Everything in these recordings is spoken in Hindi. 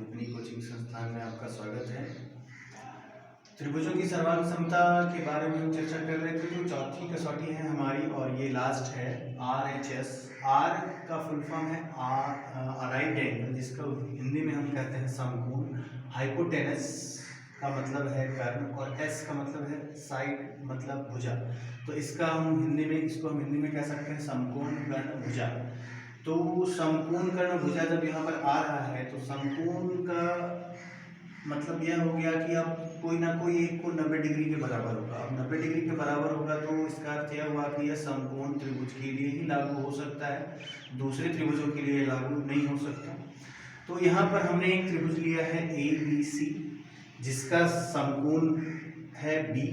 दीपनी कोचिंग संस्थान में आपका स्वागत है। त्रिभुजों की सर्वांग समता के बारे में हम चर्चा कर रहे थे। तो चौथी कसौटी है हमारी और ये लास्ट है RHS। R का फुल फॉर्म है राइट एंगल, जिसका हिंदी में हम कहते हैं समकोण। हाइपोटेनस का मतलब है कर्ण और S का मतलब है साइड, मतलब भुजा। तो इसको हम हिंदी में कह सकते हैं समकोण कर्ण भुजा। तो समकोण कर्ण भुजा जब यहाँ पर आ रहा है तो समकोण का मतलब यह हो गया कि अब कोई ना कोई एक को 90 डिग्री के बराबर होगा। अब 90 डिग्री के बराबर होगा तो इसका अर्थ यह हुआ कि यह समकोण त्रिभुज के लिए ही लागू हो सकता है, दूसरे त्रिभुजों के लिए लागू नहीं हो सकता। तो यहाँ पर हमने एक त्रिभुज लिया है ABC, जिसका समकोण है B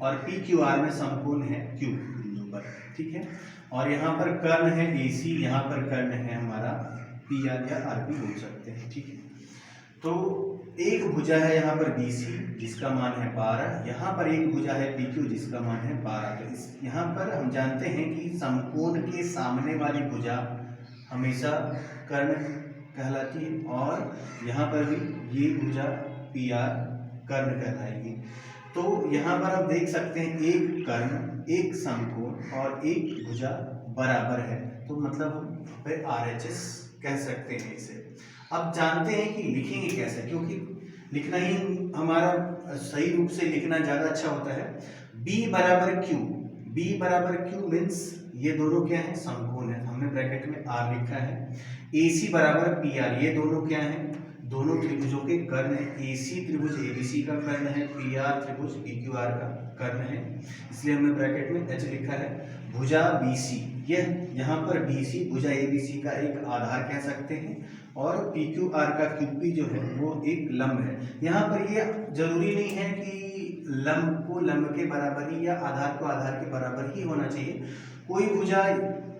और PQR में समकोण है Q बिंदु पर, ठीक है। और यहाँ पर कर्ण है AC, यहाँ पर कर्ण है हमारा PR या RP बोल सकते हैं, ठीक है। तो एक भुजा है यहाँ पर BC जिसका मान है 12, यहाँ पर एक भुजा है PQ जिसका मान है 12। तो इस यहाँ पर हम जानते हैं कि समकोण के सामने वाली भुजा हमेशा कर्ण कहलाती है और यहाँ पर भी ये भुजा PR कर्ण कहलाएगी। तो यहाँ पर आप देख सकते हैं एक कर्ण, एक समकोण और एक भुजा बराबर है, तो मतलब हम फिर RHS कह सकते हैं इसे। अब जानते हैं कि लिखेंगे कैसे, क्योंकि लिखना ही हमारा सही रूप से लिखना ज़्यादा अच्छा होता है। B बराबर Q, B बराबर Q मीन्स ये दोनों क्या है, समकोण है, हमने ब्रैकेट में R लिखा है। AC बराबर PR, ये दोनों क्या हैं, दोनों त्रिभुजों के कर्ण है। AC त्रिभुज ABC का कर्ण है, PR त्रिभुज PQR का कर्ण है, इसलिए हमने ब्रैकेट में H लिखा है। भुजा BC, यह यहाँ पर BC भुजा ABC का एक आधार कह सकते हैं और PQR का QP जो है वो एक लंब है। यहाँ पर ये जरूरी नहीं है कि लंब को लंब के बराबर ही या आधार को आधार के बराबर ही होना चाहिए। कोई भुजा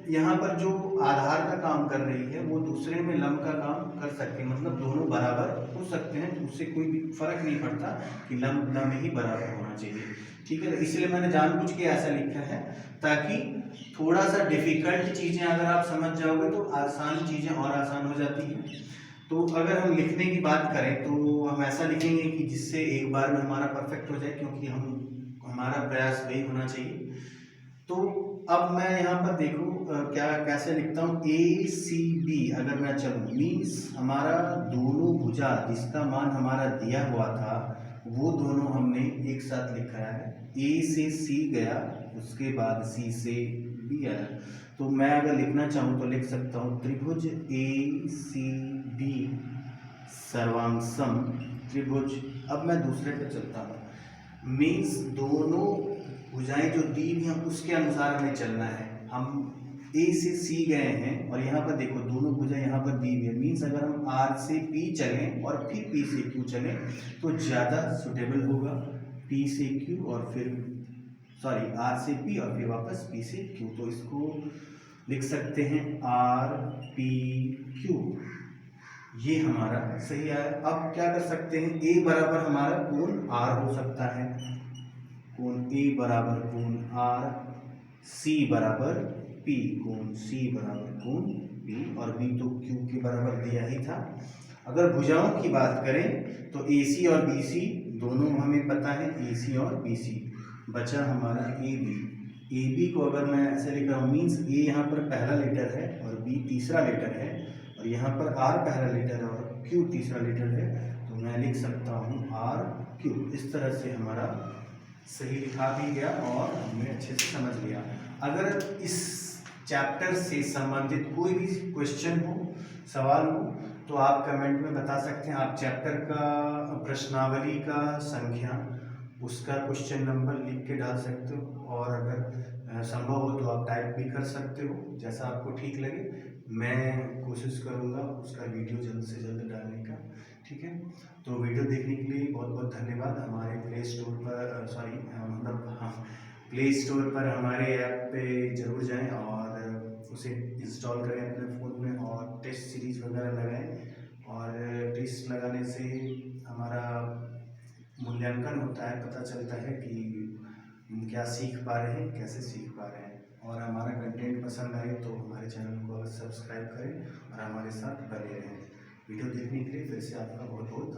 यहाँ पर जो आधार का काम कर रही है वो दूसरे में लंब का काम कर सकते हैं, मतलब दोनों बराबर हो सकते हैं, तो उससे कोई भी फर्क नहीं पड़ता कि लंब लंब ही बराबर होना चाहिए, ठीक है। तो इसलिए मैंने जानबूझ के ऐसा लिखा है ताकि थोड़ा सा डिफिकल्ट चीजें अगर आप समझ जाओगे तो आसान चीजें और आसान हो जाती हैं। तो अगर हम लिखने की बात करें तो हम ऐसा लिखेंगे कि जिससे एक बार में हमारा परफेक्ट हो जाए, क्योंकि हमारा प्रयास वही होना चाहिए। तो अब मैं यहाँ पर देखो क्या कैसे लिखता हूँ। ACB अगर मैं चलूँ मीन्स हमारा दोनों भुजा जिसका मान हमारा दिया हुआ था वो दोनों हमने एक साथ लिखा है। A से C गया, उसके बाद C से B आया। तो मैं अगर लिखना चाहूँ तो लिख सकता हूँ त्रिभुज ACB सर्वांग त्रिभुज। अब मैं दूसरे पे चलता हूँ, मीन्स दोनों भुजाएं जो दी हुई हैं उसके अनुसार हमें चलना है। हम A से C गए हैं और यहाँ पर देखो दोनों भुजा यहाँ पर दी हुई है, मीन्स अगर हम R से P चलें और फिर P से Q चलें तो ज़्यादा सुटेबल होगा। P से Q और फिर R से P और फिर वापस P से Q। तो इसको लिख सकते हैं RPQ, ये हमारा सही आया। अब क्या कर सकते हैं, A बराबर हमारा कोण R हो सकता है, कोण A बराबर कोण R, C बराबर P, कोण C बराबर कोण P और B तो Q के बराबर दिया ही था। अगर भुजाओं की बात करें तो AC और BC दोनों हमें पता है, AC और BC। बचा हमारा AB। AB को अगर मैं ऐसे लिख रहा हूँ मीन्स A यहाँ पर पहला लेटर है और B तीसरा लेटर है और यहाँ पर R पहला लेटर है और Q तीसरा लेटर है, तो मैं लिख सकता हूँ RQ। इस तरह से हमारा सही लिखा भी गया और हमने अच्छे से समझ लिया। अगर इस चैप्टर से संबंधित कोई भी क्वेश्चन हो, सवाल हो तो आप कमेंट में बता सकते हैं। आप चैप्टर का प्रश्नावली का संख्या, उसका क्वेश्चन नंबर लिख के डाल सकते हो और अगर संभव हो तो आप टाइप भी कर सकते हो, जैसा आपको ठीक लगे। मैं कोशिश करूँगा उसका वीडियो जल्द से जल्द डालने का, ठीक है। तो वीडियो देखने के लिए बहुत बहुत धन्यवाद। हमारे प्ले स्टोर पर हमारे ऐप पे ज़रूर जाएं और उसे इंस्टॉल करें अपने फ़ोन में और टेस्ट सीरीज़ वगैरह लगाएं। और टेस्ट लगाने से हमारा मूल्यांकन होता है, पता चलता है कि हम क्या सीख पा रहे हैं, कैसे सीख पा रहे हैं। और हमारा कंटेंट पसंद आए तो हमारे चैनल को सब्सक्राइब करें और हमारे साथ बने रहें। वीडियो देखने के लिए फिर से आपका बहुत बहुत